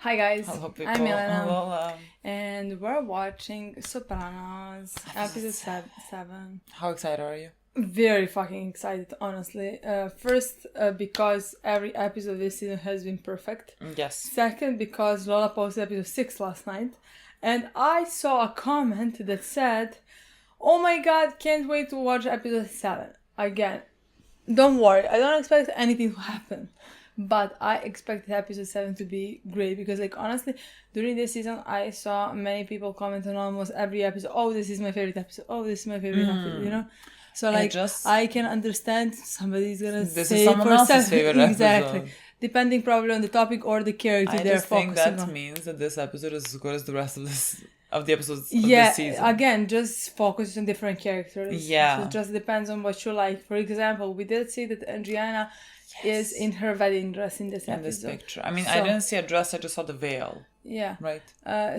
Hi guys, Hello people. I'm Milena, Lola. and we're watching Sopranos, episode 7. How excited are you? Very fucking excited, honestly. First, because every episode this season has been perfect. Yes. Second, because Lola posted episode 6 last night, and I saw a comment that said, "Oh my god, can't wait to watch episode 7 again." Don't worry, I don't expect anything to happen. But I expected episode 7 to be great because, like, honestly, during this season, I saw many people comment on almost every episode. Oh, this is my favorite episode. Oh, this is my favorite episode. You know, so like I can understand somebody's gonna this say is someone for else's favorite exactly, episode. Depending probably on the topic or the character they're focusing on. I think that means that this episode is as good as the rest of the episodes of Yeah, this season. again, just focus on different characters. Yeah, so it just depends on what you like. For example, we did see that Adriana is in her wedding dress in this episode. In this picture. I mean, I didn't see a dress, I just saw the veil. Yeah. Right.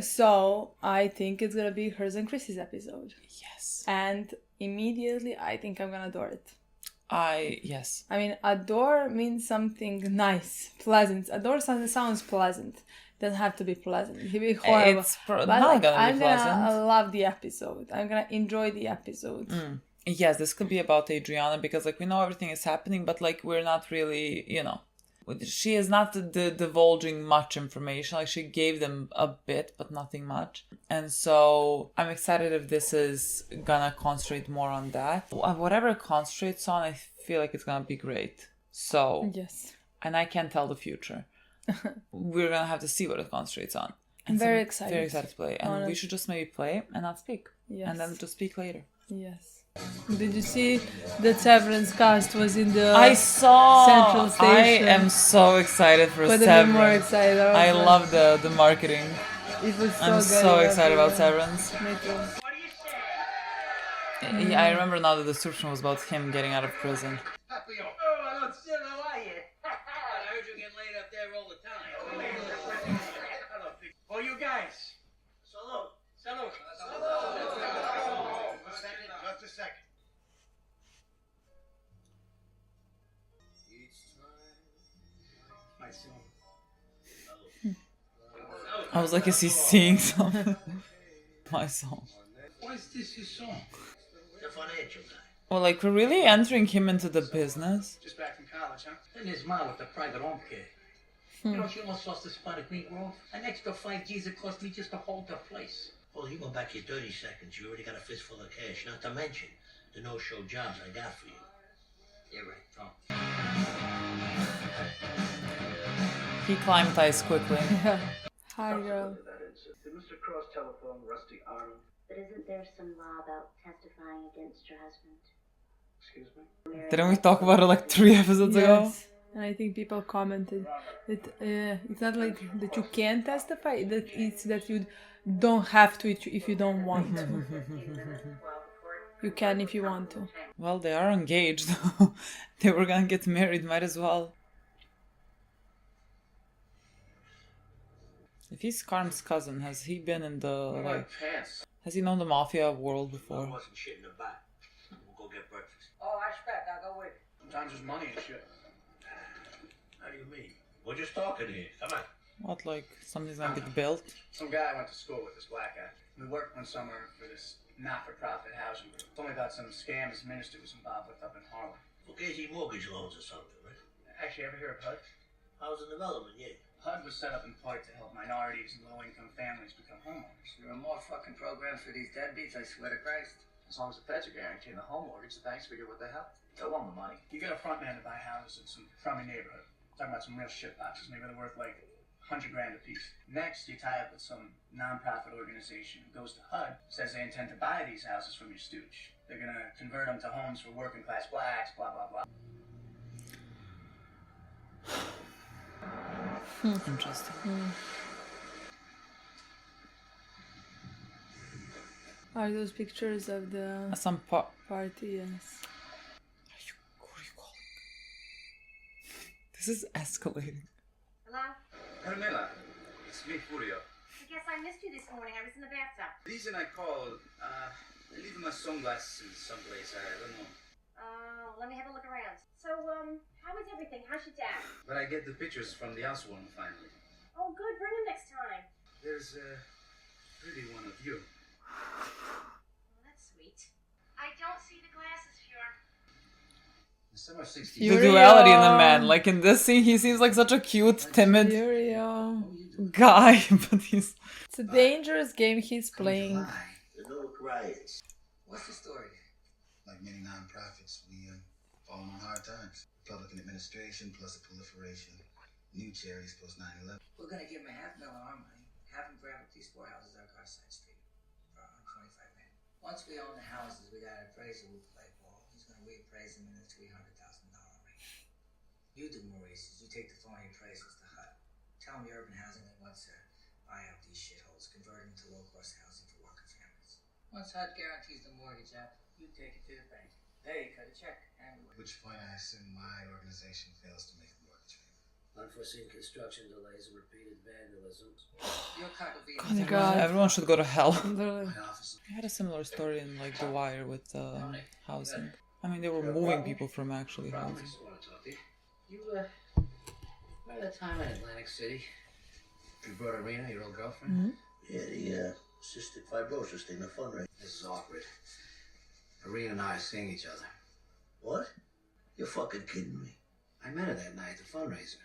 So I think it's gonna be hers and Chrissy's episode. Yes. And immediately I think I'm gonna adore it. Yes. I mean, adore means something nice, pleasant. Adore sounds pleasant. Doesn't have to be pleasant. It can be horrible. It's not gonna be pleasant. I'm gonna love the episode. I'm gonna enjoy the episode. Yes, this could be about Adriana because, like, we know everything is happening, but, like, we're not really, she is not divulging much information. Like, she gave them a bit, but nothing much. And so I'm excited if this is gonna concentrate more on that. Whatever it concentrates on, I feel like it's gonna be great. So, yes. And I can't tell the future. We're gonna have to see what it concentrates on. I'm very excited. Very excited to play. And we should just maybe play and not speak. Yes. And then just speak later. Yes. Did you see that Severance cast was in the I saw Central Station? I am so excited for But Severance. I'm more excited. I love the marketing. It was so I'm good. so excited about Severance. Me too. Yeah, I remember now that the description was about him getting out of prison. Oh, I don't see how are you? I heard you get laid up there all the time. Oh, you guys. Salute. Salute. Just a second. My song. I was like, is he seeing something? My song. Why is this your song? The financial guy. Well, like, we're really entering him into the business. Just back from college, huh? And his mom with the private home care. You know, she almost lost the spot at Green Grove. An extra 5 G's it cost me just to hold her place. Well, you go back here 30 seconds, you already got a fistful of cash. Not to mention the no-show jobs I got for you. You're right, Tom. He climatized quickly. Hi, girl. Did Mr. Cross telephone Rusty Arnold? But isn't there some law about testifying against your husband? Excuse me? Didn't we talk about it like 3 episodes ago? Yes. And I think people commented that it's not like that you can testify, that it's that you don't have to if you don't want to. You can if you want to. Well, they are engaged. They were gonna get married, might as well. If he's Carm's cousin, has he been in the, like, has he known the mafia world before? I wasn't shit in the back. We'll go get breakfast. Oh, I expect I'll go with you. Sometimes there's money and shit. How do you mean? We're just talking here. Come on. What, like, something's gonna get built? Some guy I went to school with, this black guy. We worked one summer for this not-for-profit housing group. Told me about some scam his minister was involved with up in Harlem. Fugazi mortgage loans or something, right? Actually, ever hear of HUD? Housing development, yeah. HUD was set up in part to help minorities and low-income families become homeowners. There are more fucking programs for these deadbeats, I swear to Christ. As long as the feds are guaranteeing the home mortgage, the banks figure what the hell. They'll loan the money. You get a front man to buy houses in some crummy neighborhood. Talking about some real shit boxes. Maybe they're worth like $100,000 a piece. Next, you tie up with some non-profit organization who goes to HUD, says they intend to buy these houses from your stooge. They're gonna convert them to homes for working-class blacks, blah, blah, blah. Interesting. Are those pictures of the Some party? Yes. Who are you calling? This is escalating. Hello? Carmela, it's me, Furio. I guess I missed you this morning. I was in the bathtub. The reason I called, I leave my sunglasses someplace, I don't know. Let me have a look around. So, how is everything? How's your dad? But I get the pictures from the housewarming finally. Oh, good. Bring him next was really one of you. Well, that's sweet. I don't see the glasses, Fjord. The summer of '60. The duality in the man. Like in this scene, he seems like such a cute, timid Furio. guy, but he's... It's a dangerous game he's playing. The Newark riots. What's the story? Like many non-profits, we fallen on hard times. Republican administration plus a proliferation. New charities post 9/11. We're gonna give him $500,000 our money. Have him grab up these 4 houses on Garside Street for $125 million. Once we own the houses, we got an appraiser who play ball. He's gonna reappraise them in the $300,000 range. You do Maurice, is you take the phony appraisals to HUD. Tell them the urban housing that wants to buy out these shitholes, convert them into low-cost housing for working families. Once HUD guarantees the mortgage app, you take it to the bank. They cut a check and At which point I assume my organization fails to make the mortgage payment. Unforeseen construction delays and repeated vandalism. your cut will be Oh my god. Everyone should go to hell. Literally. My office. I had a similar story in like The Wire with housing. I mean, they were moving people from actually housing. I want to talk to you. You, remember that time in Atlantic City? You brought Irina, your old girlfriend? Yeah, the cystic fibrosis thing, the fundraiser. This is awkward. Irina and I are seeing each other. What? You're fucking kidding me. I met her that night at the fundraiser.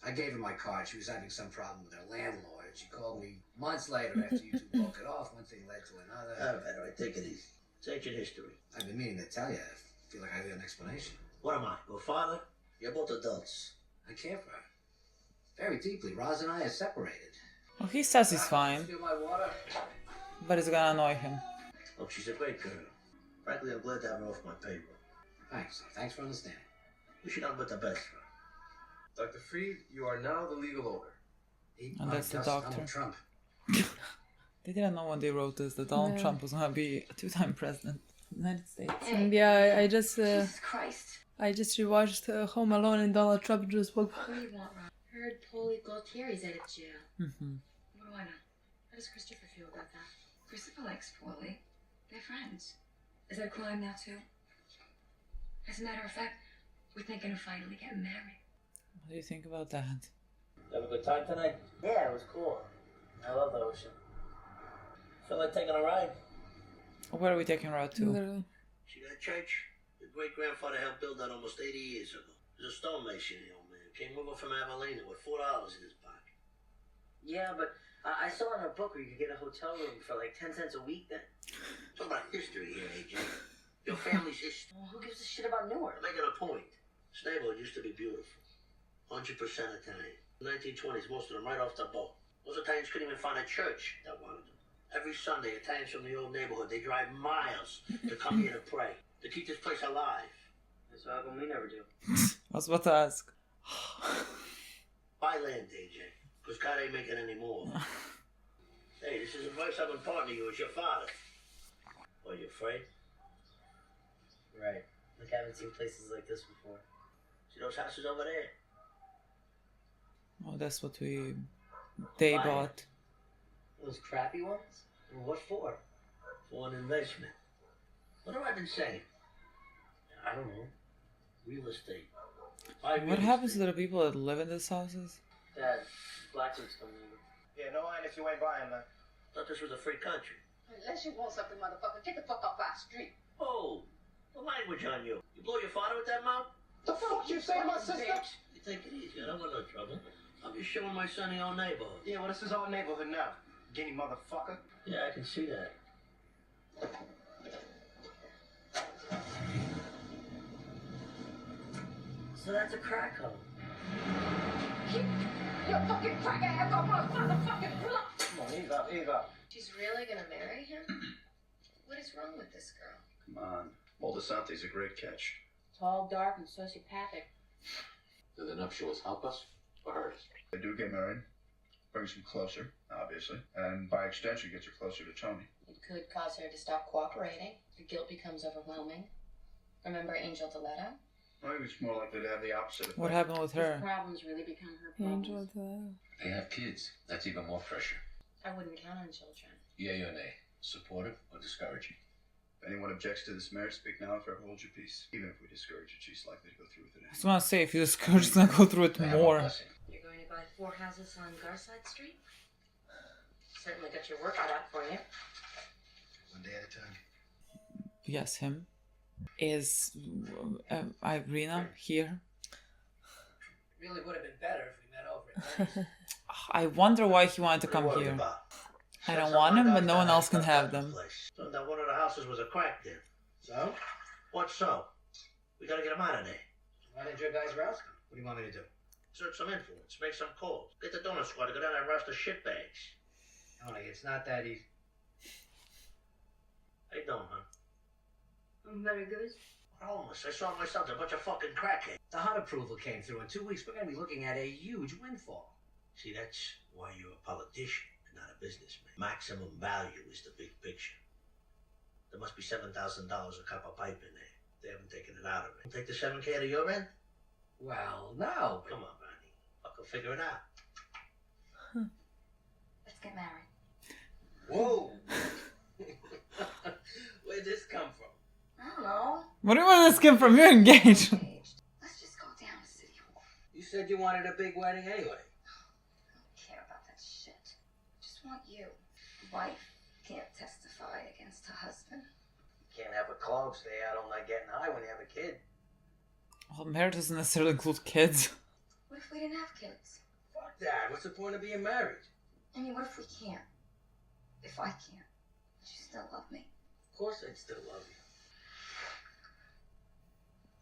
I gave her my card. She was having some problem with her landlord. She called me months later after you two broke it off. One thing led to another. All right, take it easy. It's ancient history. I've been meaning to tell you. I feel like I owe you an explanation. What am I, your father? You're both adults. I care for her. Very deeply. Roz and I are separated. Well, he says he's fine, Feel my water? but it's gonna annoy him. Look, she's a great girl. Frankly, I'm glad to have her off my payroll. Thanks. Thanks for understanding. We should have but the best for her. Dr. Freed, you are now the legal owner. And that's the doctor. Donald Trump. They didn't know when they wrote this that Donald Yeah. Trump was gonna be a 2-time president of the United States. And yeah, Jesus Christ. I just rewatched Home Alone and Donald Trump just woke What do you want, Ron? Heard Paulie Gualtieri's out of jail. Mm-hmm. What do I know? How does Christopher feel about that? Christopher likes Paulie. They're friends. Is that a crime now, too? As a matter of fact, we're thinking of finally getting married. What do you think about that? Have a good time tonight? Yeah, it was cool. I love the ocean. Feel like taking a ride? Where are we taking her out to? literally. See that church? Your great-grandfather helped build that almost 80 years ago. There's a stonemason, the old man. Came over from Abilene with $4 in his pocket. Yeah, but I saw in a book where you could get a hotel room for like 10 cents a week then. Talk about history here, AJ. Your family's history. Well, who gives a shit about Newark? I'm making a point. This neighborhood used to be beautiful. 100% Italian. 1920s, most of them right off the boat. Those Italians couldn't even find a church that wanted them. Every Sunday, Italians from the old neighborhood, they drive miles to come here to pray, to keep this place alive. That's how come we never do. I was about to ask. Buy land, AJ, because God ain't making any more. Hey, this is advice I've been imparting to you as your father. Are you afraid? Right. Like I haven't seen places like this before. See those houses over there? Oh, that's what they bought. Those crappy ones? What for? For an investment. What have I been saying? I don't know. Real estate. Buy real What happens estate. to the people that live in these houses? Dad, blacksmith's coming over. Yeah, no line if you ain't buying that. Thought this was a free country. Unless you want something, motherfucker, get the fuck off our street. Oh, the language on you. You blow your father with that mouth? The fuck you say, my sister? You take it easy. I don't want no trouble. I'm just showing my son the old neighborhood. Yeah, well, this is our neighborhood now. Guinea motherfucker. Yeah, I can see that. So that's a crack hole. You fucking crack ass off my motherfucking block. Come on, ease up, ease up. She's really gonna marry him? What is wrong with this girl? Come on. Moldesante's a great catch. Tall, dark, and sociopathic. Do the nuptials help us or hurt us? They do get married. Brings them closer, obviously. And by extension, gets her closer to Tony. It could cause her to stop cooperating. The guilt becomes overwhelming. Remember Angel Deletta? I think it's more likely to have the opposite effect. What happened with her? Problems really become her problems. Angel to They have kids. That's even more pressure. I wouldn't count on children. Yay or nay? Supportive or discouraging? If anyone objects to this marriage, speak now, forever hold your peace. Even if we discourage it, she's likely to go through with it. I was gonna say, if you discourage, it's gonna go through it They have our more. blessing. You're going to buy 4 houses on Garside Street? Certainly got your work cut out for you. One day at a time. Yes, him. Is Irina here? Really would have been better if we met over at Lenny's. I wonder why he wanted to come What are you here. worried about? I don't want him, but no one else can have them. So that one of the houses was a crack den. So? What so? We gotta get him out of there. Why did your guys rouse him? What do you want me to do? Exert some influence. Make some calls. Get the donut squad to go down and roust the shitbags. Tony, it's not that easy. How you doing, hon? I'm very good. Homeless. I saw it myself. They're a bunch of fucking crackheads. The HUD approval came through. In 2 weeks, we're going to be looking at a huge windfall. See, that's why you're a politician and not a businessman. Maximum value is the big picture. There must be $7,000 a copper pipe in there. They haven't taken it out of it. Take the $7K out of your end? Well, no. Come on, Ronnie. Fucking figure it out. Let's get married. Whoa. Where'd this come from? I don't know. What do you want this kid from? You're engaged. Let's just go down to City Hall. You said you wanted a big wedding anyway. I don't care about that shit. Just want you. Wife can't testify against her husband. Can't have a club stay out all night getting high when you have a kid. Well, marriage doesn't necessarily include kids. What if we didn't have kids? Fuck that. What's the point of being married? I mean, what if we can't? If I can't, would you still love me? Of course I'd still love you.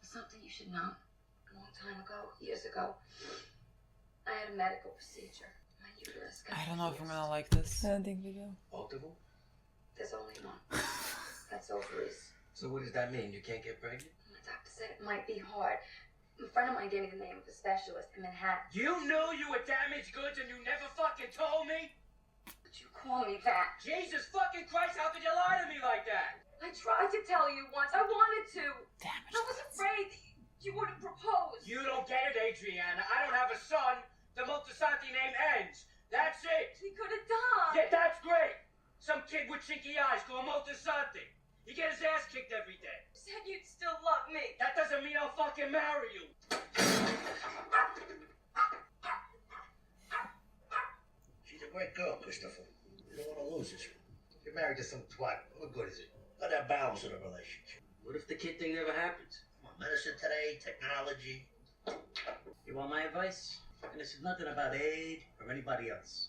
Something you should know. A long time ago, years ago, I had a medical procedure. My uterus got I don't know if I'm pierced. gonna like this. I don't think we do. Both of them? There's only one. That's ovaries. So what does that mean? You can't get pregnant? My doctor said it might be hard. A friend of mine gave me the name of a specialist in Manhattan. You knew you were damaged goods and you never fucking told me? But you call me that. Jesus fucking Christ, how could you lie to me like that? I tried to tell you once. I wanted to. Damaged I was afraid you wouldn't propose. You don't get it, Adriana. I don't have a son. The Moltisanti name ends. That's it. We could have done. Yeah, that's great. Some kid with chinky eyes called Moltisanti. He get his ass kicked every day. You said you'd still love me. That doesn't mean I'll fucking marry you. She's a great girl, Christopher. You don't want to lose this one. You're married to some twat. What good is it? Got that balance in a relationship. What if the kid thing never happens? Come on, medicine today, technology. You want my advice? And this is nothing about Aid or anybody else.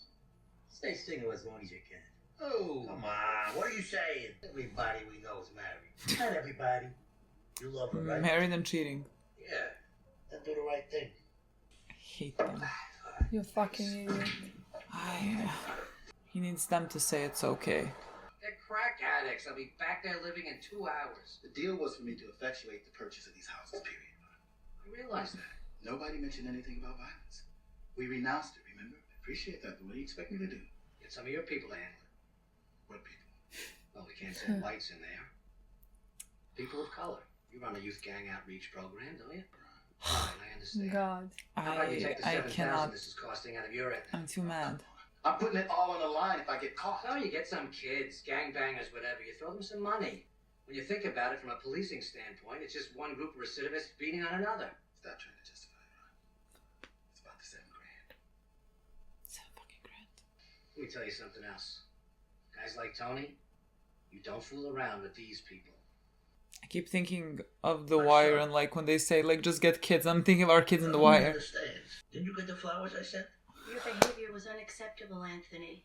Stay single as long as you can. Oh, Come on, what are you saying? everybody we know is married. Not everybody. You love her, right? Married and cheating. Yeah. Then do the right thing. I hate them. You fucking idiot. He needs them to say it's okay. They're crack addicts. I'll be back there living in 2 hours. The deal was for me to effectuate the purchase of these houses, period. I realize that. Nobody mentioned anything about violence. We renounced it, remember? I appreciate that, but what do you expect me to do? Get some of your people to handle it. What people? Well, we can't send whites in there. People of color. You run a youth gang outreach program, don't you? Fine, I understand. God. How about you take the I 7,000 cannot. this is costing out of your end? I'm too mad. I'm putting it all on the line if I get caught. So you get some kids, gangbangers, whatever, you throw them some money. When you think about it from a policing standpoint, it's just one group of recidivists beating on another. Stop trying to justify it, Ron. It's about the $7,000. $7,000. Let me tell you something else. Guys like Tony, you don't fool around with these people. I keep thinking of The Wire and like when they say like just get kids, I'm thinking of our kids in The I Wire. understand. Didn't you get the flowers I sent? Your behavior was unacceptable, Anthony.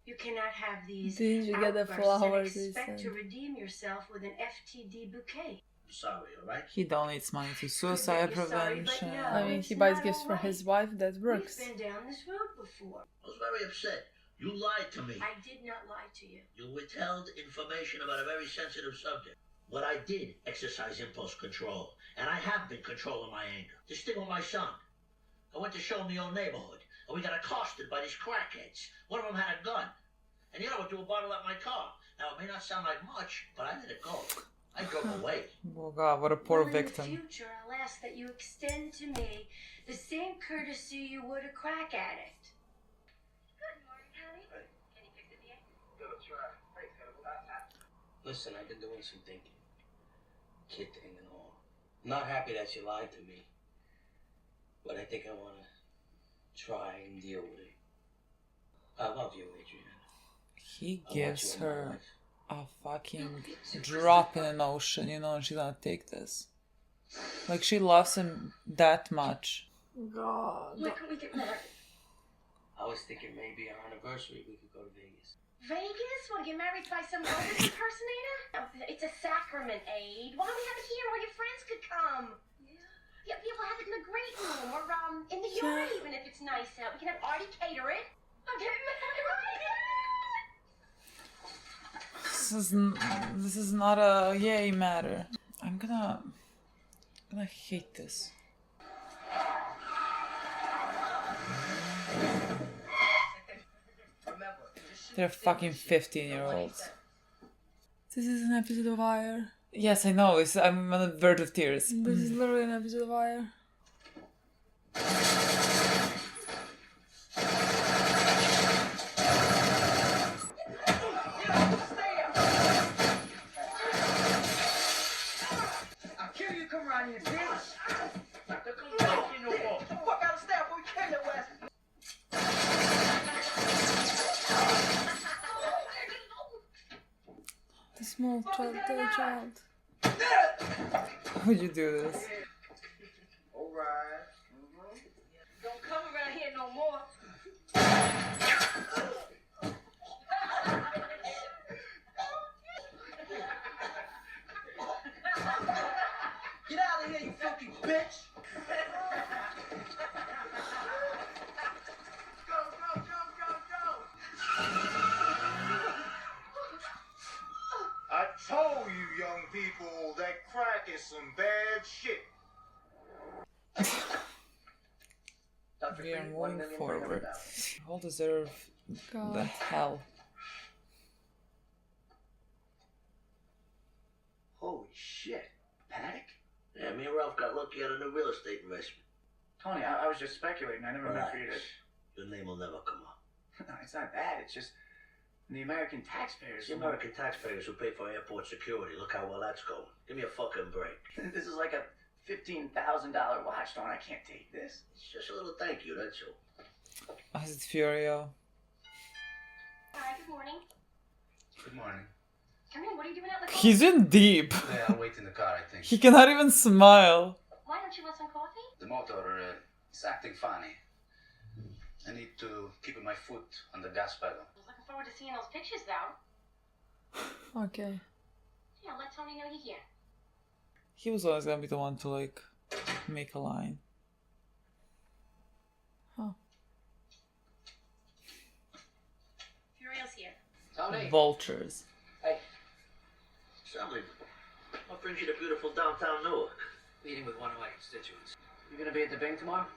You cannot have these Did you get the outbursts flowers and he expect to sent? redeem yourself with an FTD bouquet. I'm sorry, alright? He donates money to suicide You're sorry, but prevention. no. I mean, it's he buys not gifts for alright. his wife. That works. We've been down this road before. I was very upset. You lied to me. I did not lie to you. You withheld information about a very sensitive subject. What I did exercise impulse control, and I have been controlling my anger. This thing with my son. I went to show him the old neighborhood, and we got accosted by these crackheads. One of them had a gun. And you know what, threw a bottle at my car. Now, it may not sound like much, but I let it go. I drove away. Oh god, what a poor Well, victim. in the future, I'll ask that you extend to me the same courtesy you would a crack addict. Good morning, honey. Can you fix the VA? Listen, I've been doing some thinking. Kid thing and all. I'm not happy that you lied to me. But I think I want to try and deal with it. I love you, Adriana. He gives her a fucking drop in an ocean, you know, and she's gonna take this. Like, she loves him that much. God. Why can't we get married? I was thinking maybe our anniversary we could go to Vegas. Vegas? Want to get married by some Elvis impersonator? It's a sacrament, Aid. Why don't we have it here where your friends could come? Yeah, we'll have it in the great room or in the yard even if it's nice out. We can have Artie cater it. I'm getting married. This is not a yay matter. I'm gonna hate this. They're fucking 15-year-olds. This is an episode of Wire. Yes, I know. I'm on the verge of tears. This is literally an episode of Wire. I'll kill you, come around here, bitch. Fuck out of step, we kill your ass. The small child, the child. How would you do this? Alright. Don't come around here no more. Get out of here, you fucking bitch. I told you young people that crack is some bad shit. We are moving forward. All deserve God. the hell. Holy shit. Paddock? Yeah, me and Ralph got lucky on a new real estate investment. Tony, I was just speculating. I never meant for you to... Your name will never come up. No, it's not that. It's just the American taxpayers. It's the American taxpayers who pay for airport security. Look how well that's going. Give me a fucking break. This is like a $15,000 watch, Tony. I can't take this. It's just a little thank you, that's all. Oh, is it Furio? Hi, good morning. Good morning. Come in, what are you doing out in the He's in deep. Yeah, I'll wait in the car, I think. He cannot even smile. Why don't you want some coffee? The motor is acting funny. I need to keep my foot on the gas pedal. I was looking forward to seeing those pictures, though. Okay. Yeah, let Tony know you're here. He was always gonna be the one to, like, make a line. Huh. Furio's here. Tony. Vultures. Hey. Sally, what brings you to beautiful downtown Newark? Meeting with one of my constituents. You gonna be at the Bing tomorrow?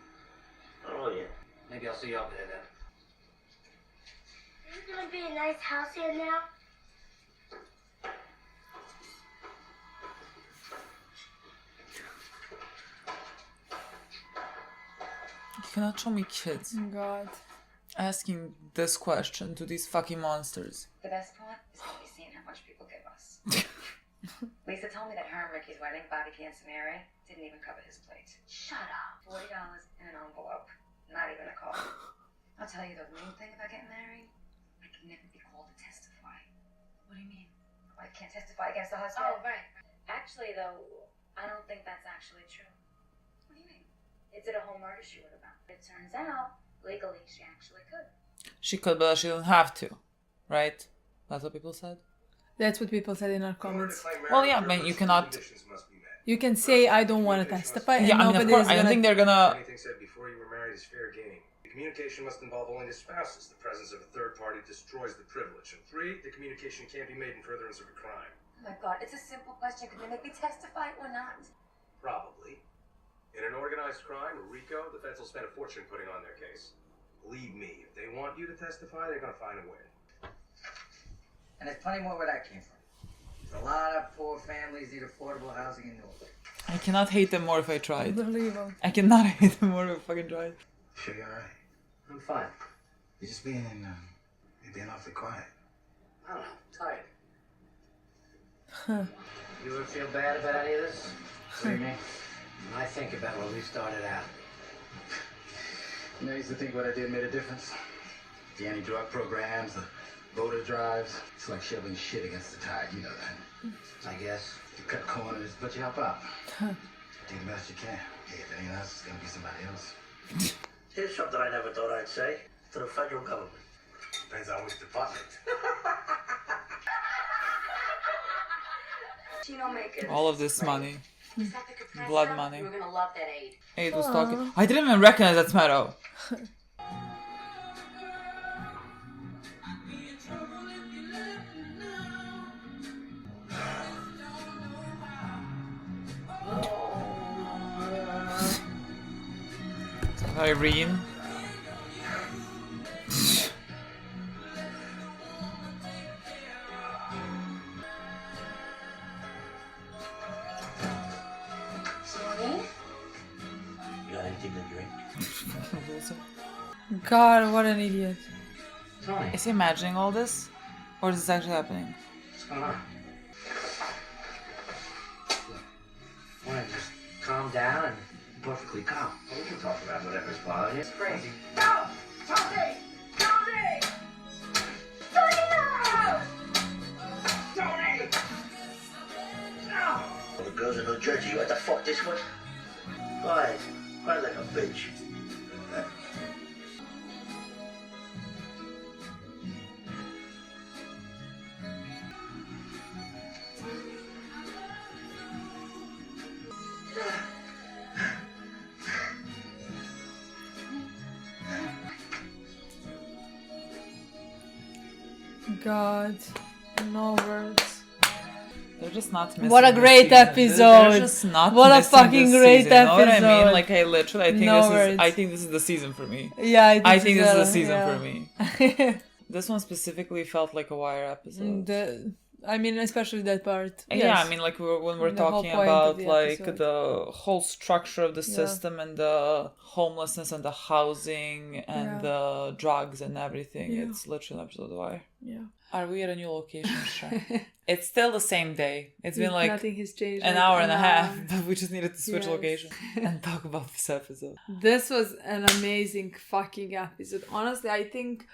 Oh, yeah. Maybe I'll see you over there then. Is it gonna be a nice house here now? You cannot show me kids God. asking this question to these fucking monsters. The best part is to be seeing how much people give us. Lisa told me that her and Ricky's wedding, Bobby Cancer Mary, didn't even cover his plate. Shut up. $40 in an envelope. Not even a call. I'll tell you the main thing about getting married. I can never be called to testify. What do you mean? I can't testify against the husband. Oh, right. Actually, though, I don't think that's actually true. What do you mean? It's at a whole murder she wrote about. It turns out, legally, she actually could. She could, but she doesn't have to. Right? That's what people said? That's what people said in our comments. Well, yeah, but you cannot... You can say, I don't want to testify, and Yeah, I mean, of nobody course, is I don't gonna... think they're gonna... Anything said before you were married is fair game. The communication must involve only the spouses. The presence of a third party destroys the privilege. And 3, the communication can't be made in furtherance of a crime. Oh my God, it's a simple question. Could they make me testify or not? Probably. In an organized crime, or RICO, the feds will spend a fortune putting on their case. Believe me, if they want you to testify, they're gonna find a way. And there's plenty more where that came from. There's a lot of poor families need affordable housing in Newark. I cannot hate them more if I tried. Unbelievable. I cannot hate them more if I fucking tried. Sure you're alright? I'm fine. You're just you're being awfully quiet. I don't know. Tired. Huh. You ever feel bad about any of this? What do you mean? When I think about where we started out. You know, I used to think what I did made a difference. The anti-drug programs, the Voter drives, it's like shoveling shit against the tide. You know that. I guess. You cut corners, but you help out. Do the best you can. Hey, if it ain't us, it's gonna be somebody else. Here's something I never thought I'd say to the federal government. Depends on which department. Chino makers. All of this money. Blood money. You're gonna love that aid. Aid was talking. I didn't even recognize that Smeto. Irene. You got anything to drink? God, what an idiot. Tony, Is he imagining all this? Or is this actually happening? what's going on? Why don't you just calm down and be perfectly calm? Well, we can talk about whatever's bothering you. It's crazy. No! Tony! Tony! Tony, no! Tony! No! Well, the girls in New Jersey, you had to fuck this one? Why? Why like a bitch? God, no words. They're just not missing. What a this great season. episode! They're just not What a missing fucking this great season. You know what I episode. mean? Like I literally, No words. I think this is the season for me. Yeah, I think this is the season yeah. for me. This one specifically felt like a Wire episode. I mean, especially that part. Yeah, Yes. I mean, like when we're The whole talking point of about the like episode. the whole structure of the Yeah. system and the homelessness and the housing and Yeah. the drugs and everything. Yeah. It's literally an episode of Wire. Yeah. Are we at a new location? Sure. It's still the same day. It's been like Nothing has changed. an like, hour and a half, hour. but we just needed to switch Yes. location and talk about this episode. This was an amazing fucking episode. Honestly, I think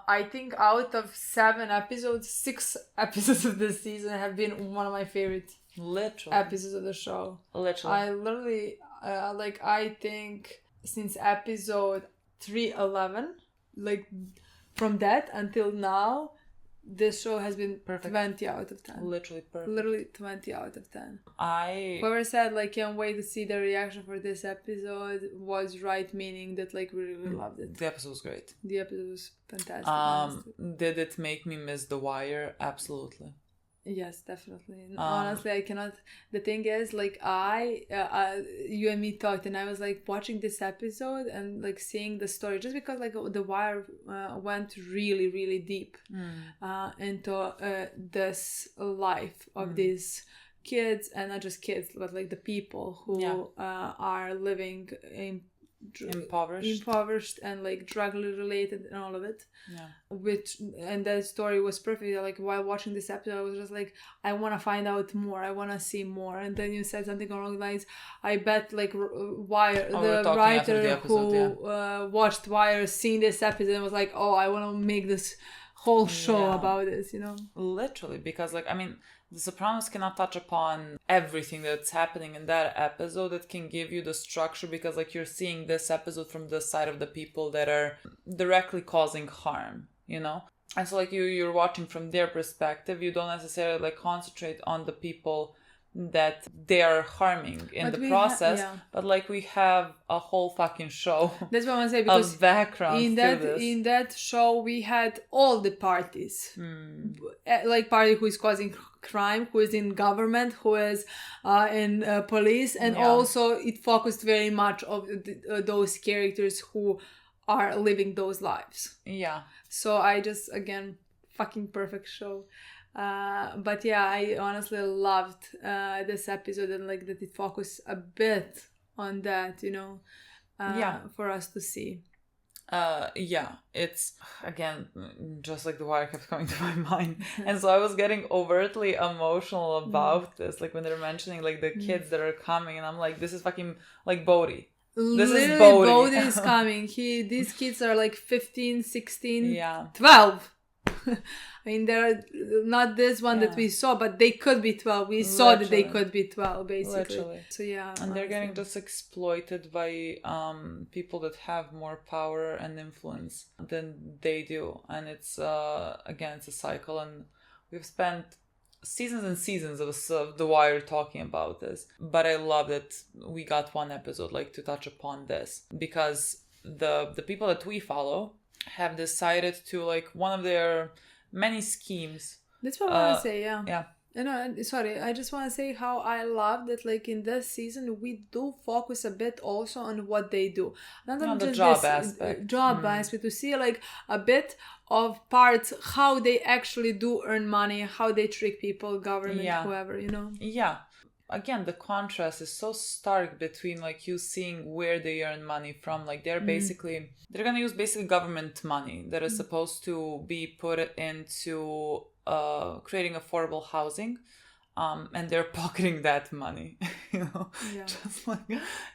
out of 7 episodes, 6 episodes of this season have been one of my favorite Literally. episodes of the show. Literally. I literally I think since episode 311, like from that until now, this show has been Perfect. 20 out of 10. Literally perfect. Literally 20 out of 10. I Whoever said like can't wait to see the reaction for this episode was right, meaning that like we really loved it. The episode was great. The episode was fantastic. honestly. Did it make me miss The Wire? Absolutely. Yes, definitely. Honestly, I cannot. The thing is, like, you and me talked, and I was like watching this episode and like seeing the story, just because like The Wire went really, really deep into this life of these kids, and not just kids, but like the people who are living in impoverished and like drug related and all of it. And that story was perfect. Like while watching this episode, I was just like, I want to find out more, I want to see more. And then you said something along the lines, I bet like Wire, the writer who watched Wire, seen this episode and was like, oh, I want to make this whole show about this, you know. Literally, because like I mean, The Sopranos cannot touch upon everything that's happening in that episode. It can give you the structure because like you're seeing this episode from the side of the people that are directly causing harm, you know? And so like you're watching from their perspective. You don't necessarily like concentrate on the people that they are harming in the process, but like we have a whole fucking show. That's what I want to say, because of background in that show we had all the parties, like party who is causing crime, who is in government, who is in police, and also it focused very much of those characters who are living those lives. So I just, again, fucking perfect show. But yeah, I honestly loved this episode, and like that it focused a bit on that, you know, for us to see. It's again just like The Wire kept coming to my mind, and so I was getting overtly emotional about this, like when they're mentioning like the kids that are coming, and I'm like, this is fucking like Bodhi. This is Bodhi. Bodhi is coming. These kids are like 15, 16, 12. I mean, there are not this one that Yeah. we saw, but they could be 12. We saw that they Literally. could be 12, basically. Literally. So yeah. And they're getting honestly. just exploited by people that have more power and influence than they do. And it's again, it's a cycle. And we've spent seasons and seasons of The Wire talking about this. But I love that we got one episode like to touch upon this, because the people that we follow have decided to, like, one of their many schemes. That's what I want to say, yeah. Yeah. Sorry, I just want to say how I love that, like, in this season we do focus a bit also on what they do, not On the just job this aspect. aspect, to see like a bit of parts how they actually do earn money, how they trick people, government, Yeah. whoever, you know. Yeah. Again, the contrast is so stark between, like, you seeing where they earn money from. Like, they're basically, they're gonna use basically government money that is supposed to be put into creating affordable housing, and they're pocketing that money. You know, Yeah. just like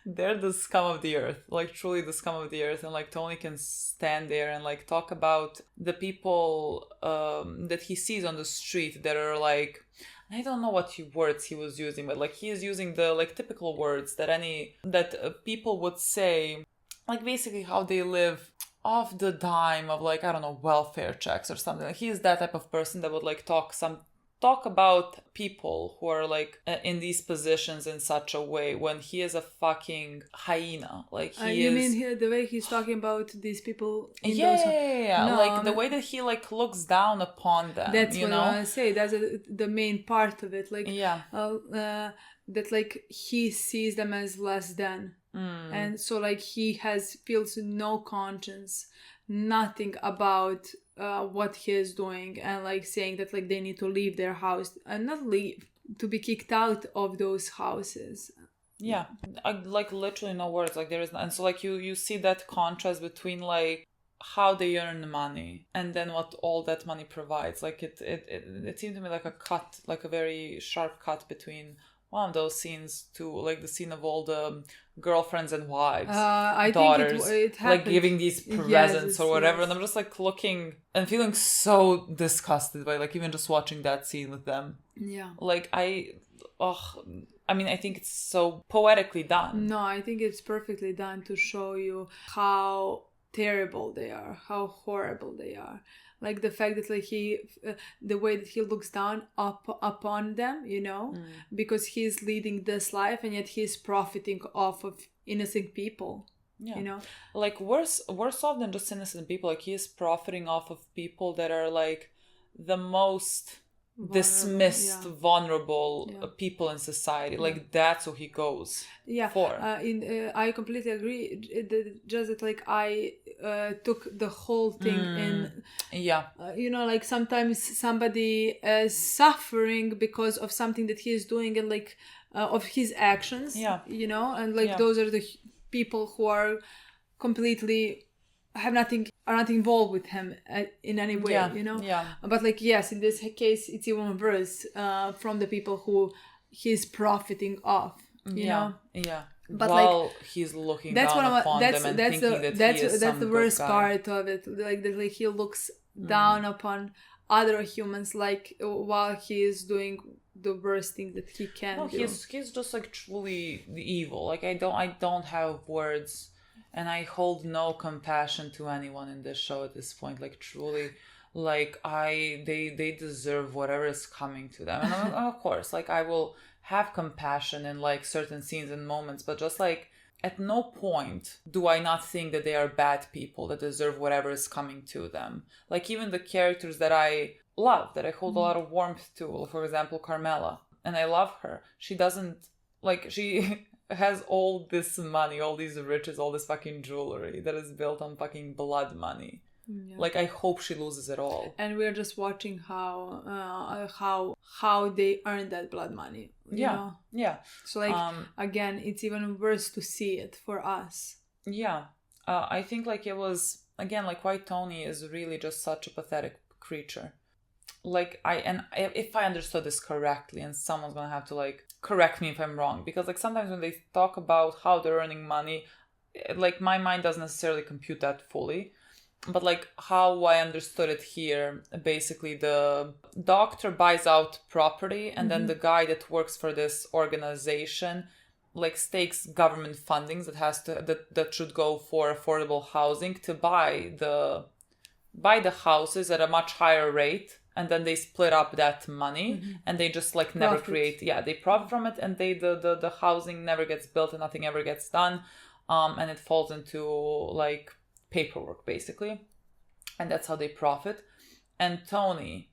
they're the scum of the earth, like truly the scum of the earth. And like Tony can stand there and like talk about the people that he sees on the street that are like, I don't know what words he was using, but like he is using the like typical words that people would say, like basically how they live off the dime of, like, I don't know, welfare checks or something. Like, he is that type of person that would like talk about people who are like in these positions in such a way, when he is a fucking hyena. Like, he you is. mean here the way he's talking about these people? In Yeah, those... No, like the way that he like looks down upon them. That's you what know? I want to say. That's the main part of it. Like, Yeah. that like he sees them as less than. And so like he feels no conscience, nothing about what he is doing, and like saying that like they need to leave their house, and not leave, to be kicked out of those houses. Yeah, like literally no words. Like there is, and so like you see that contrast between like how they earn money and then what all that money provides. Like it seemed to me like a cut, like a very sharp cut between one of those scenes to like the scene of all the girlfriends and wives, I daughters, think it like happened. giving these presents or whatever. Yes. And I'm just like looking and feeling so disgusted by like even just watching that scene with them. Yeah. Like I mean, I think it's so poetically done. No, I think it's perfectly done to show you how terrible they are, how horrible they are. Like the fact that like the way that he looks down upon them, you know, because he's leading this life and yet he's profiting off of innocent people. Yeah. You know, like worse off than just innocent people. Like he is profiting off of people that are like the most dismissed, vulnerable people in society. Like that's who he goes for. I completely agree. Just that like I took the whole thing in. You know, like sometimes somebody is suffering because of something that he is doing and like of his actions. You know, and like those are the people who are completely are not involved with him in any way, you know? But like, yes, in this case, it's even worse from the people who he's profiting off, you know? But while like, he's looking that's down upon that's, them and that's thinking the, that he is that's some the good worst guy. part of it. Like that, like he looks down upon other humans, like while he is doing the worst thing that he can do. He's just like truly evil. Like I don't have words. And I hold no compassion to anyone in this show at this point. Like truly, like they deserve whatever is coming to them. And of course, like I will have compassion in like certain scenes and moments, but just like at no point do I not think that they are bad people that deserve whatever is coming to them. Like even the characters that I love, that I hold a lot of warmth to, for example, Carmela, and I love her. She doesn't like she. Has all this money, all these riches, all this fucking jewelry that is built on fucking blood money. Like I hope she loses it all. And we're just watching how they earn that blood money. You know? So like again, it's even worse to see it for us. I think like it was again like White Tony is really just such a pathetic creature. Like if I understood this correctly, and someone's gonna have to like correct me if I'm wrong, because like sometimes when they talk about how they're earning money, like my mind doesn't necessarily compute that fully. But like how I understood it here, basically the doctor buys out property, and then the guy that works for this organization like stakes government fundings that should go for affordable housing to buy the houses at a much higher rate, and then they split up that money and they just like never create they profit from it, and the housing never gets built and nothing ever gets done, and it falls into like paperwork basically, and that's how they profit. And Tony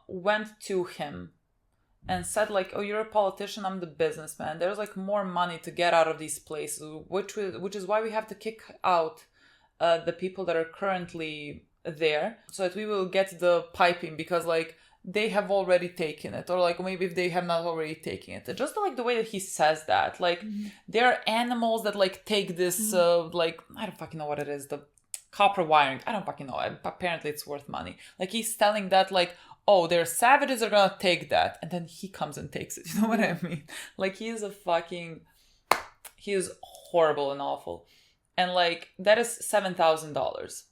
went to him and said like, oh, you're a politician, I'm the businessman, there's like more money to get out of these places, which is why we have to kick out the people that are currently there, so that we will get the piping, because like they have already taken it, or like maybe if they have not already taken it. Just like the way that he says that, like there are animals that like take this like I don't fucking know what it is, the copper wiring, I don't fucking know, apparently it's worth money. Like he's telling that like, oh, their savages are gonna take that, and then he comes and takes it, you know what I mean? Like he is horrible and awful. And like that is $7,000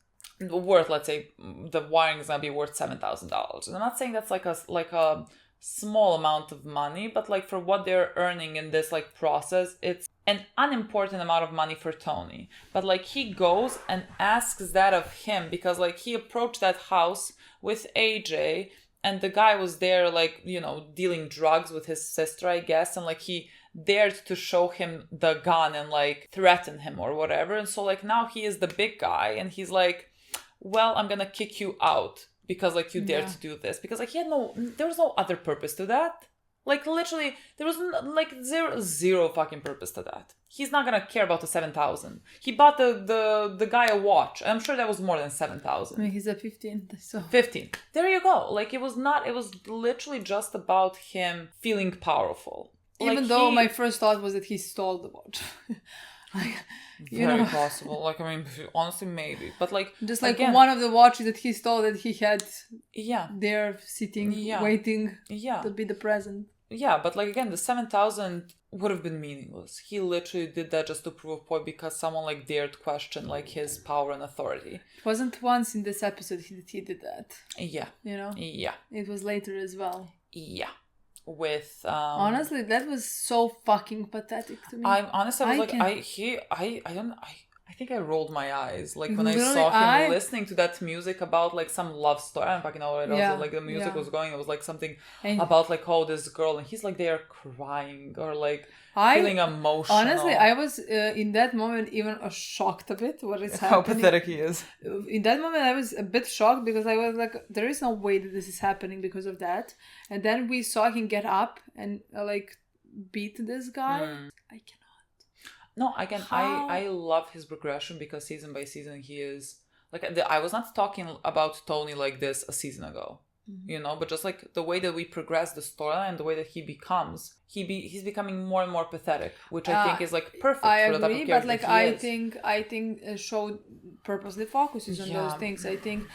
worth. Let's say the wiring is gonna be worth $7,000. And I'm not saying that's like a small amount of money, but like for what they're earning in this like process, it's an unimportant amount of money for Tony. But like he goes and asks that of him because like he approached that house with AJ, and the guy was there like, you know, dealing drugs with his sister, I guess, and like he dared to show him the gun and like threaten him or whatever. And so like now he is the big guy, and he's like, well, I'm gonna kick you out because like you dared to do this, because like there was no other purpose to that. Like literally there was like zero fucking purpose to that. He's not gonna care about the 7,000. He bought the guy a watch. I'm sure that was more than 7,000. I mean, he's a 15, so 15. There you go. Like it was literally just about him feeling powerful. Even like though my first thought was that he stole the watch. Like, very possible. Like, I mean, honestly, maybe. But like, just like again, one of the watches that he stole that he had there sitting, waiting to be the present. Yeah, but like again, the 7,000 would have been meaningless. He literally did that just to prove a point because someone like dared question like his power and authority. It wasn't once in this episode he did that. Yeah. You know? Yeah. It was later as well. Yeah. With honestly, that was so fucking pathetic to me. I think I rolled my eyes like when I saw him listening to that music about like some love story. I don't fucking know what it was. Like the music was going, it was like something about like, oh, this girl, and he's like there crying or like feeling emotional. Honestly, I was in that moment even shocked a bit what is happening. How pathetic he is. In that moment I was a bit shocked because I was like, there is no way that this is happening because of that. And then we saw him get up and like beat this guy. I cannot. No, again, I love his progression because season by season he is like, I was not talking about Tony like this a season ago, you know, but just like the way that we progress the storyline and the way that he becomes, he's becoming more and more pathetic, which I think is like perfect. I for agree, the type of but like I is. think show purposely focuses on those things. I think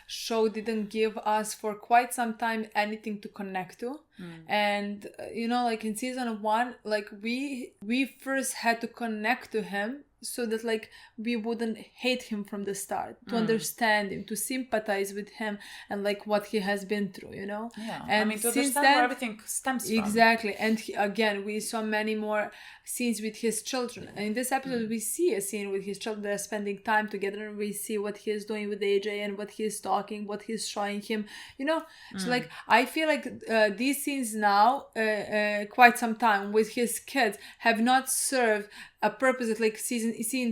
show didn't give us for quite some time anything to connect to. And you know, like in season 1, like we first had to connect to him so that like we wouldn't hate him from the start, to understand him, to sympathize with him and like what he has been through, you know. And I mean, to understand where everything stems from. Exactly. And again, we saw many more scenes with his children, and in this episode we see a scene with his children. They're spending time together, and we see what he is doing with AJ and what he is talking, what he's showing him, you know. So like I feel like these scenes now quite some time with his kids have not served a purpose that like scenes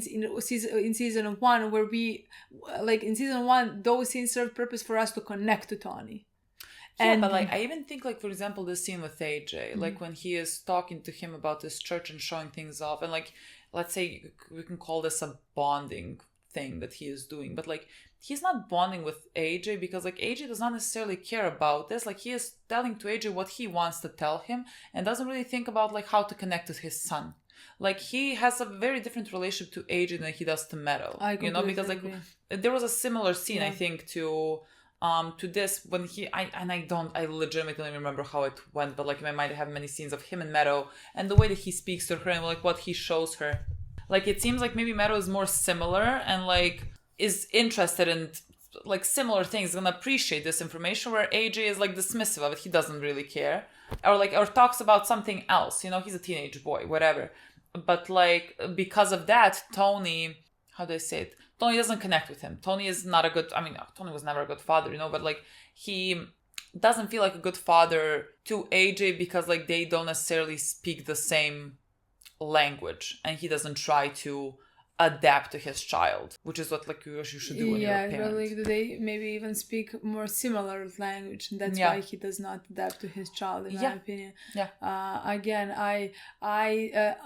in season 1, where we like in season 1 those scenes serve purpose for us to connect to Tony. And but like I even think like, for example, this scene with AJ, like when he is talking to him about this church and showing things off, and like let's say we can call this a bonding thing that he is doing, but like he's not bonding with AJ because like AJ does not necessarily care about this. Like he is telling to AJ what he wants to tell him and doesn't really think about like how to connect with his son. Like he has a very different relationship to AJ than he does to Meadow, you know, because like there was a similar scene I think to this when I legitimately don't remember how it went, but like in my mind I have many scenes of him and Meadow and the way that he speaks to her and like what he shows her. Like it seems like maybe Meadow is more similar and like is interested in like similar things, gonna appreciate this information, where AJ is like dismissive of it. He doesn't really care, or talks about something else. You know, he's a teenage boy, whatever. But like because of that, Tony, how do I say it? Tony doesn't connect with him. Tony is not a good. I mean, Tony was never a good father, you know. But like he doesn't feel like a good father to AJ because like they don't necessarily speak the same language, and he doesn't try to adapt to his child, which is what like you should do when you're a parent. But like they maybe even speak more similar language, and that's why he does not adapt to his child, in my opinion. Again,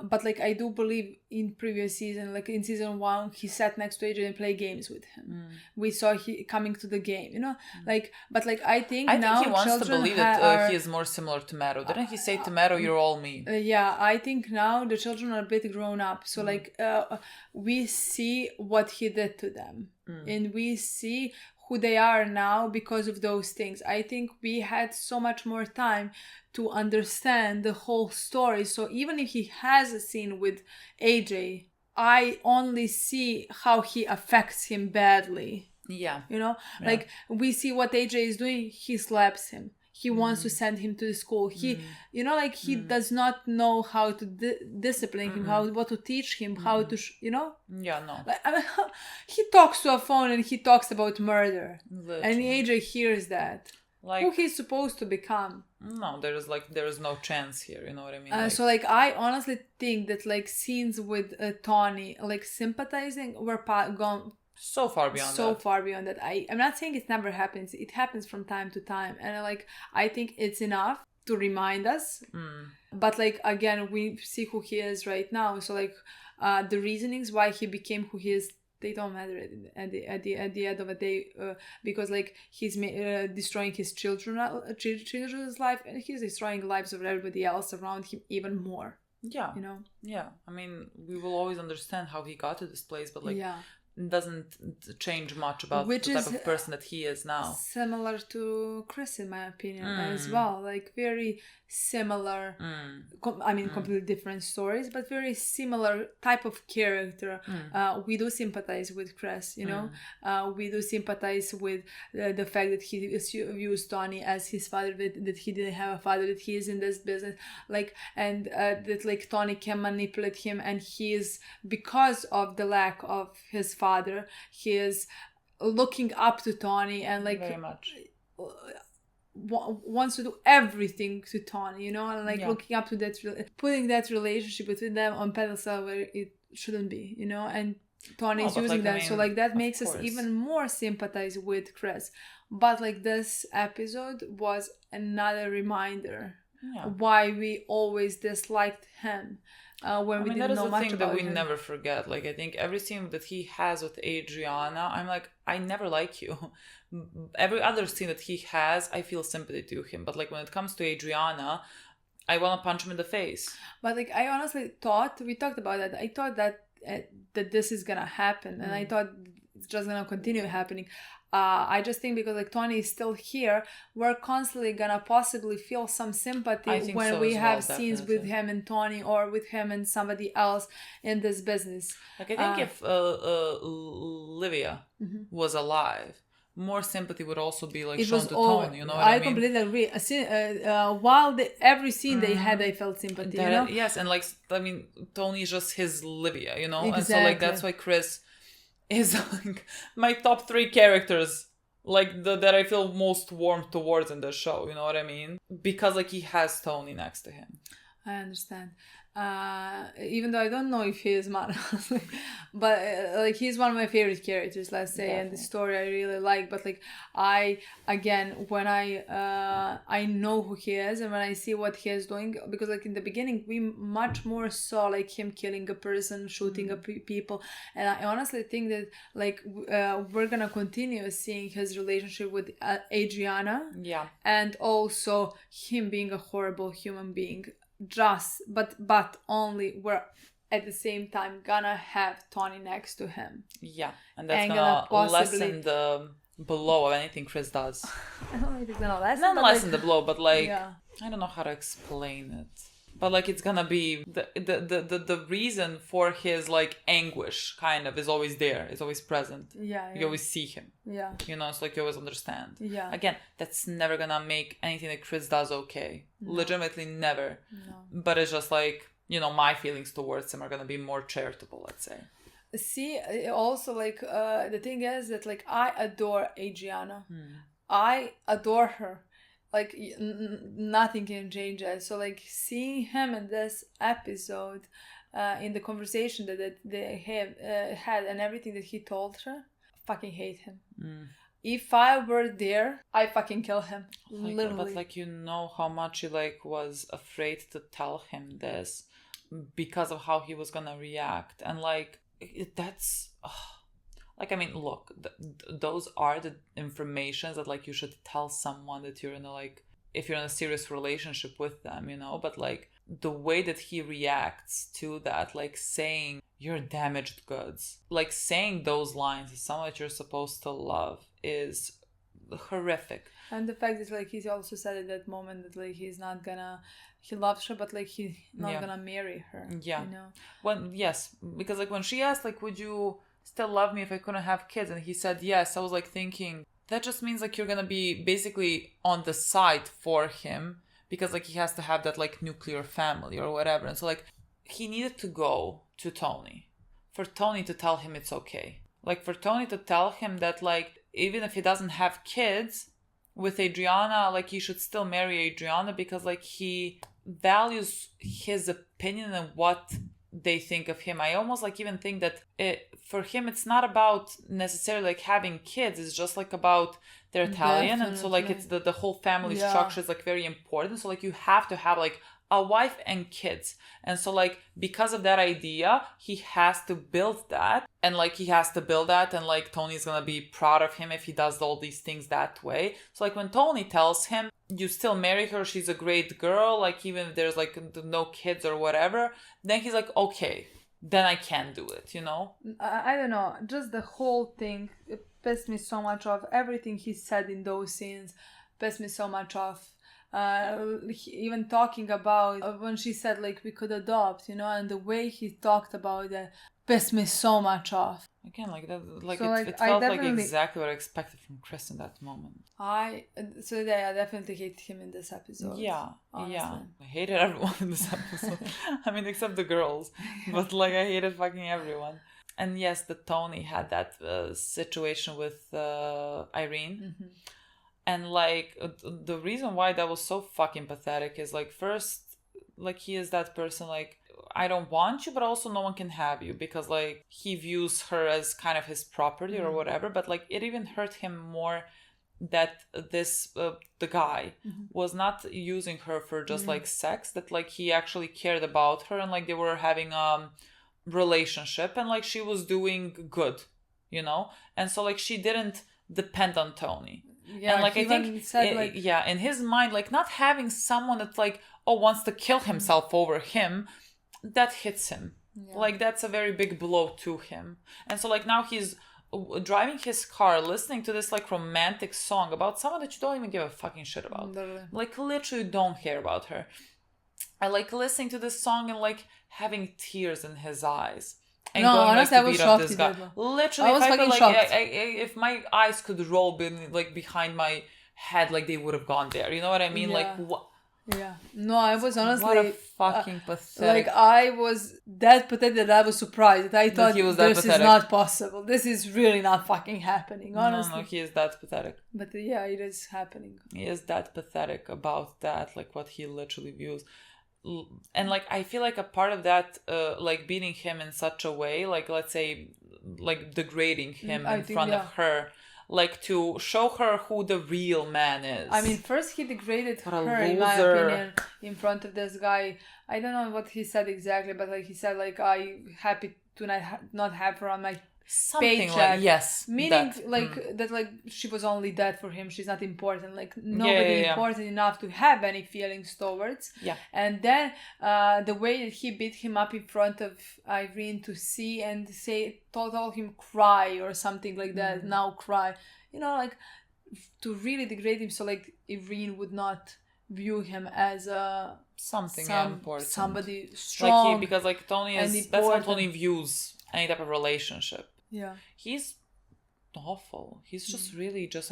but like I do believe in previous season, like in season 1, he sat next to AJ and played games with him. We saw he coming to the game, you know, like. But like I think now he wants to believe that he is more similar to Mero. Didn't he say to Mero, "You're all me"? I think now the children are a bit grown up, so like we see what he did to them, and we see who they are now because of those things. I think we had so much more time to understand the whole story. So even if he has a scene with AJ, I only see how he affects him badly. You know, like we see what AJ is doing. He slaps him. He wants to send him to the school. He, you know, like he does not know how to discipline him, what to teach him, how to, you know? Like, I mean, he talks to a phone and he talks about murder. Literally. And AJ hears that. Like, who he's supposed to become. No, there is no chance here, you know what I mean? So like I honestly think that like scenes with Tony, like sympathizing, were gone so far beyond that. I'm not saying it never happens. It happens from time to time, and I think it's enough to remind us. But like again, we see who he is right now. So like the reasonings why he became who he is, they don't matter at the end of the day, because like he's destroying his children's life, and he's destroying lives of everybody else around him even more. You know. I mean, we will always understand how he got to this place, but like. Doesn't change much about the type of person that he is now. Similar to Chris, in my opinion, as well. Like very similar. I mean, completely different stories, but very similar type of character. We do sympathize with Chris, you know. We do sympathize with the fact that he views Tony as his father, that he didn't have a father, that he is in this business, like, and that like Tony can manipulate him, and he is, because of the lack of his father, he is looking up to Tony and like very much wants to do everything to Tony, you know, and like looking up to that, putting that relationship between them on pedestal where it shouldn't be, you know, and Tony is using that. So like that makes us even more sympathize with Chris. But like this episode was another reminder why we always disliked him. When we didn't know much about him. That is the thing that we never forget. Like, I think every scene that he has with Adriana, I'm like, I never like you. Every other scene that he has, I feel sympathy to him. But like when it comes to Adriana, I want to punch him in the face. But like I honestly thought, we talked about that, I thought that this is gonna happen, and I thought it's just gonna continue happening. I just think because like Tony is still here, we're constantly gonna possibly feel some sympathy when we have scenes with him and Tony, or with him and somebody else in this business. Like I think if Livia was alive, more sympathy would also be like shown to Tony, you know what I mean? I completely agree. While every scene they had, I felt sympathy, you know? Yes, and like, I mean, Tony is just his Livia, you know? Exactly. And so like that's why Chris is like my top 3 characters, like that I feel most warm towards in the show, you know what I mean? Because like he has Tony next to him. I understand. Even though I don't know if he is mine, but like he's one of my favorite characters, let's say. Definitely. And the story I really like. But like when I know who he is, and when I see what he is doing, because like in the beginning we much more saw like him killing a person, shooting people, and I honestly think that like we're gonna continue seeing his relationship with Adriana, and also him being a horrible human being. But only we're at the same time gonna have Tony next to him. And that's gonna lessen the blow of anything Chris does. I don't know if it's gonna lessen. Not lessen the blow, but like I don't know how to explain it. But like it's gonna be the reason for his like anguish kind of is always there. It's always present. Yeah. You always see him. Yeah. You know, it's like you always understand. Yeah. Again, that's never gonna make anything that Chris does okay. No. Legitimately never. No. But it's just like, you know, my feelings towards him are gonna be more charitable, let's say. See, also like the thing is that like I adore Adriana. I adore her. Like nothing can change that. So like seeing him in this episode, in the conversation that they have had and everything that he told her, I fucking hate him. If I were there, I fucking kill him. Like, literally. But like you know how much he like was afraid to tell him this because of how he was gonna react, and like that's. Like, I mean, look, those are the informations that, like, you should tell someone that you're in a, like, if you're in a serious relationship with them, you know? But, like, the way that he reacts to that, like, saying, you're damaged goods, like, saying those lines to someone that you're supposed to love is horrific. And the fact that, like, he also said at that moment that, like, he loves her, but, like, he's not gonna marry her. Yeah. You know? Yes, because, like, when she asked, like, would you still love me if I couldn't have kids, and he said yes, I was like thinking that just means like you're gonna be basically on the side for him because like he has to have that like nuclear family or whatever. And so like he needed to go to Tony for Tony to tell him it's okay, like for Tony to tell him that like even if he doesn't have kids with Adriana, like he should still marry Adriana because like he values his opinion and what they think of him. I almost like even think that for him it's not about necessarily like having kids, it's just like about they're Italian. Definitely. And so like it's the whole family structure is like very important, so like you have to have like a wife and kids. And so like because of that idea he has to build that, and like he has to build that, and like Tony's gonna be proud of him if he does all these things that way. So like when Tony tells him you still marry her, she's a great girl, like even if there's like no kids or whatever, then he's like okay, then I can do it, you know? I don't know, just the whole thing, it pissed me so much off. Everything he said in those scenes pissed me so much off. Even talking about when she said like we could adopt, you know, and the way he talked about that pissed me so much off. Again, like that, like so, it felt like exactly what I expected from Chris in that moment. I definitely hate him in this episode. Yeah, honestly. yeah. I hated everyone in this episode. I mean, except the girls, but like I hated fucking everyone. And yes, the Tony had that situation with Irene. Mm-hmm. And like the reason why that was so fucking pathetic is like first, like he is that person like I don't want you, but also no one can have you because like he views her as kind of his property or whatever. But like it even hurt him more that this the guy was not using her for just like sex, that like he actually cared about her and like they were having relationship and like she was doing good, you know. And so like she didn't depend on Tony. Yeah, and like I think said, in his mind, like not having someone that like wants to kill himself over him, that hits him. Like that's a very big blow to him. And so like now he's driving his car listening to this like romantic song about someone that you don't even give a fucking shit about. Like literally don't care about her. I like listening to this song and like having tears in his eyes. And no, going, honestly, like, I was shocked. Literally, I was fucking shocked. If my eyes could roll like behind my head, like they would have gone there. You know what I mean? Yeah. Like what? Yeah. No, I was honestly what a fucking pathetic. Like I was that pathetic that I was surprised. I thought this is not possible. This is really not fucking happening. Honestly. No, he is that pathetic. But yeah, it is happening. He is that pathetic about that, like what he literally views. And like I feel like a part of that like beating him in such a way, like let's say like degrading him in front of her, like to show her who the real man is. I mean, first he degraded her in my opinion in front of this guy. I don't know what he said exactly, but like he said like I happy to not have her on my something paycheck. Like yes, meaning that like she was only that for him, she's not important, like nobody important enough to have any feelings towards. And then the way that he beat him up in front of Irene to see and say told him cry or something like that, now cry, you know, like to really degrade him so like Irene would not view him as a something important, somebody strong, because like Tony is, that's how Tony views any type of relationship. Yeah, he's awful. He's just really just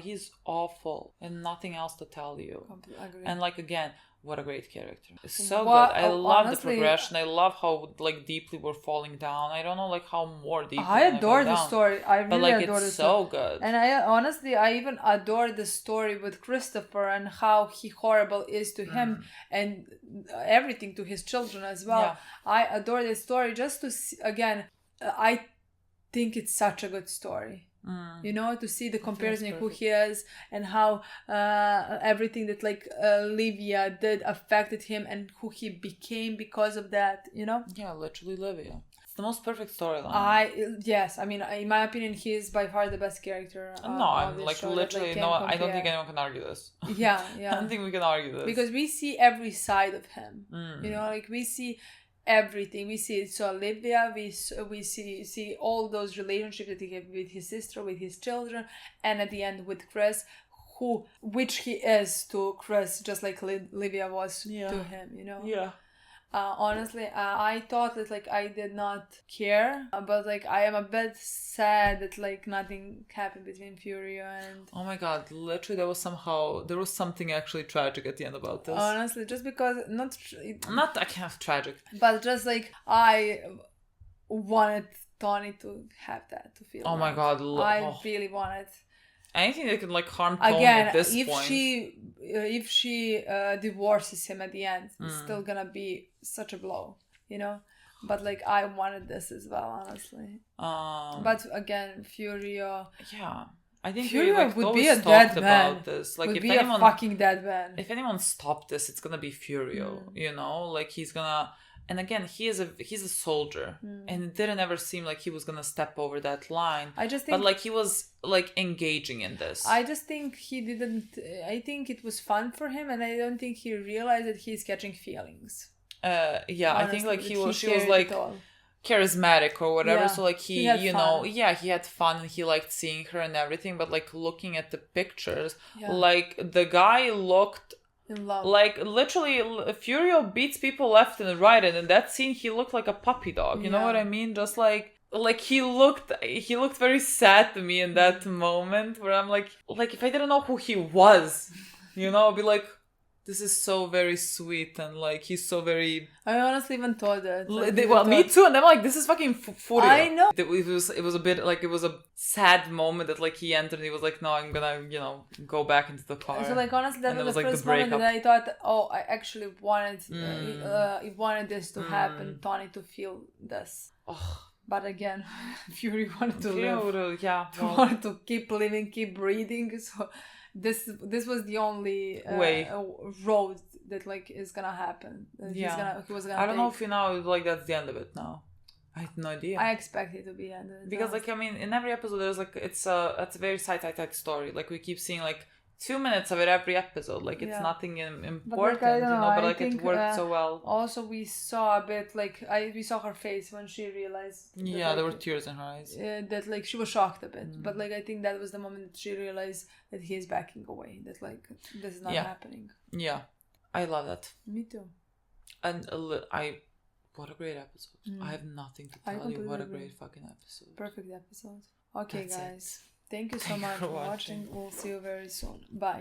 he's awful and nothing else to tell you. Agree. And like again, what a great character. It's so good. I love the progression. I love how like deeply we're falling down. I don't know like how more deeply. I adore the story. I really adore the story. It's so good. And I even adore the story with Christopher and how he horrible is to him and everything to his children as well. Yeah. I adore the story just to see, again, I think it's such a good story. You know, to see the comparison of who he is and how everything that like Livia did affected him and who he became because of that, you know? Yeah, literally Livia. It's the most perfect storyline. Yes, I mean, in my opinion, he is by far the best character. No, I'm like literally, no, I don't think anyone can argue this. Yeah. I don't think we can argue this. Because we see every side of him. You know, like we see everything. We see Olivia, we see all those relationships that he had with his sister, with his children, and at the end with Chris, which he is to Chris, just like Livia was to him, you know? Yeah. Honestly, I thought that like I did not care, but like I am a bit sad that like nothing happened between Furio and. Oh my god! Literally, there was something actually tragic at the end about this. Honestly, just because not I can't tragic, but just like I wanted Tony to have that, to feel. Oh my god! I really wanted. Anything that could like harm Tony again, at this if point. if she divorces him at the end, it's still gonna be such a blow, you know. But like I wanted this as well, honestly. But again, Furio. Yeah, I think Furio like, would be a dead man. About this. Like, would if be anyone, a fucking dead man. If anyone stopped this, it's gonna be Furio. You know, like he's gonna. And again, he's a soldier, and it didn't ever seem like he was gonna step over that line. I just think, but like he was like engaging in this. I just think he didn't. I think it was fun for him, and I don't think he realized that he's catching feelings. Yeah, honestly, I think like she was like all. charismatic or whatever. Yeah, so like he you know, he had fun and he liked seeing her and everything. But like looking at the pictures, like the guy looked. In love. Like literally Furio beats people left and right, and in that scene he looked like a puppy dog, you know what I mean? Just like he looked very sad to me in that moment where I'm like if I didn't know who he was, you know, I'd be like, this is so very sweet and like he's so very. I honestly even thought that. Me too, and I'm like, this is fucking Furio. I know. It was a bit like it was a sad moment that like he entered and he was like, no, I'm gonna go back into the car. So like honestly, that was the first moment that I thought, oh, I actually wanted this to happen, Tony to feel this. But again, Fury wanted to live. Wanted to keep living, keep breathing. So. This was the only way road that like is gonna happen. He was gonna. I don't know if like that's the end of it now. I had no idea. I expect it to be ended because like I mean in every episode there's like it's a very tight story. Like we keep seeing like 2 minutes of it every episode. Like it's nothing important, but like it worked so well. Also, we saw a bit like we saw her face when she realized. Yeah, there were tears in her eyes. That like she was shocked a bit, but like I think that was the moment that she realized that he is backing away. That like this is not happening. Yeah, I love that. Me too. And what a great episode. I have nothing to tell you. What a great fucking episode. Perfect episode. Okay, guys. Thank you so much for watching. We'll see you very soon. Bye.